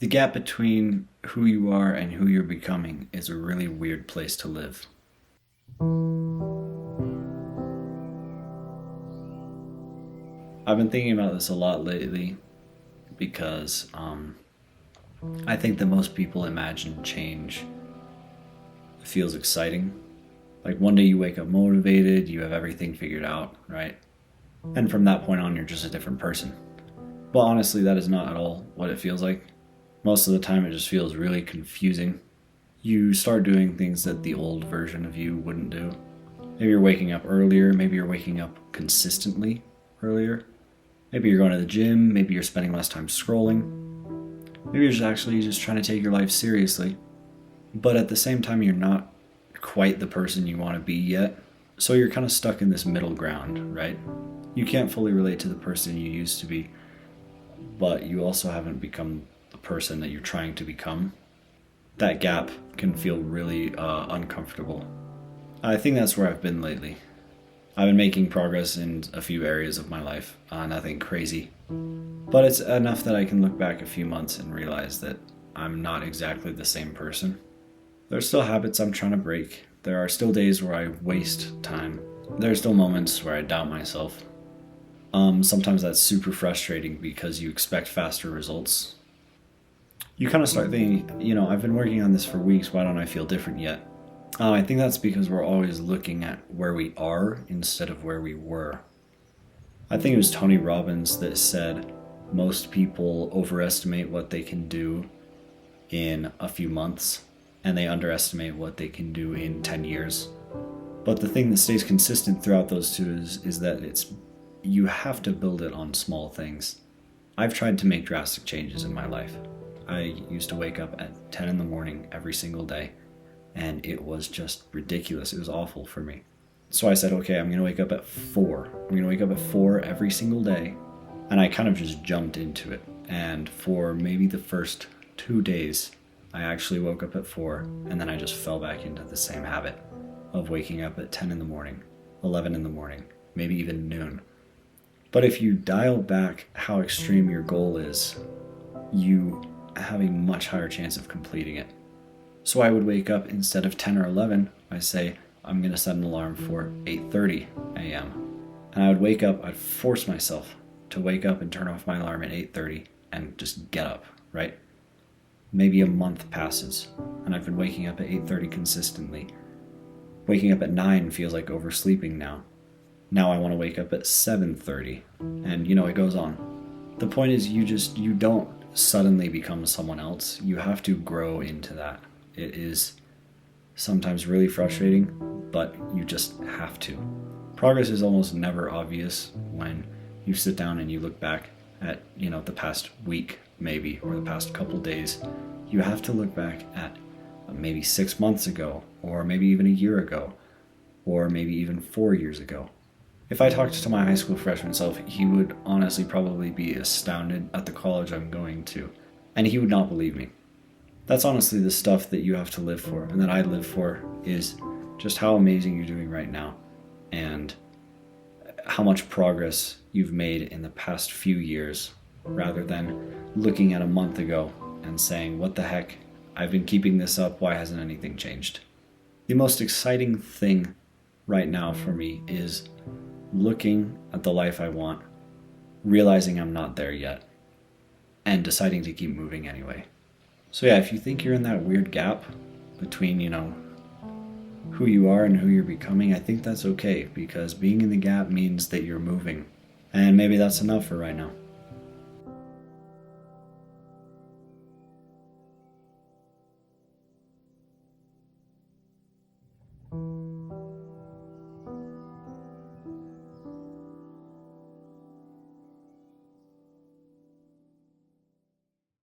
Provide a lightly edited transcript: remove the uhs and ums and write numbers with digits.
The gap between who you are and who you're becoming is a really weird place to live. I've been thinking about this a lot lately because I think that most people imagine change feels exciting. Like one day you wake up motivated, you have everything figured out, right? And from that point on, you're just a different person. But honestly, that is not at all what it feels like. Most of the time, it just feels really confusing. You start doing things that the old version of you wouldn't do. Maybe you're waking up earlier, maybe you're waking up consistently earlier. Maybe you're going to the gym, maybe you're spending less time scrolling. Maybe you're just trying to take your life seriously. But at the same time, you're not quite the person you want to be yet. So you're kind of stuck in this middle ground, right? You can't fully relate to the person you used to be, but you also haven't become the person that you're trying to become. That gap can feel really uncomfortable. I think that's where I've been lately. I've been making progress in a few areas of my life, nothing crazy. But it's enough that I can look back a few months and realize that I'm not exactly the same person. There are still habits I'm trying to break. There are still days where I waste time. There are still moments where I doubt myself. Sometimes that's super frustrating because you expect faster results. You kind of start thinking, I've been working on this for weeks, why don't I feel different yet? I think that's because we're always looking at where we are instead of where we were. I think it was Tony Robbins that said most people overestimate what they can do in a few months and they underestimate what they can do in 10 years. But the thing that stays consistent throughout those two is that you have to build it on small things. I've tried to make drastic changes in my life. I used to wake up at 10 in the morning every single day, and it was just ridiculous. It was awful for me. So I said, okay, I'm going to wake up at 4. I'm going to wake up at 4 every single day. And I kind of just jumped into it. And for maybe the first 2 days, I actually woke up at 4, and then I just fell back into the same habit of waking up at 10 in the morning, 11 in the morning, maybe even noon. But if you dial back how extreme your goal is, you have a much higher chance of completing it. So I would wake up instead of 10 or 11, I say, I'm going to set an alarm for 8:30 a.m. And I would wake up, I'd force myself to wake up and turn off my alarm at 8:30 and just get up, right? Maybe a month passes, and I've been waking up at 8:30 consistently. Waking up at 9 feels like oversleeping now. Now I want to wake up at 7:30, and it goes on. The point is you don't suddenly become someone else. You have to grow into that. It is sometimes really frustrating, but you just have to. Progress is almost never obvious when you sit down and you look back at, the past week maybe, or the past couple days. You have to look back at maybe 6 months ago, or maybe even a year ago, or maybe even 4 years ago. If I talked to my high school freshman self, he would honestly probably be astounded at the college I'm going to, and he would not believe me. That's honestly the stuff that you have to live for, and that I live for, is just how amazing you're doing right now, and how much progress you've made in the past few years, rather than looking at a month ago and saying, what the heck, I've been keeping this up, why hasn't anything changed? The most exciting thing right now for me is looking at the life I want, realizing I'm not there yet, and deciding to keep moving anyway. So yeah, if you think you're in that weird gap between, who you are and who you're becoming, I think that's okay, because being in the gap means that you're moving. And maybe that's enough for right now.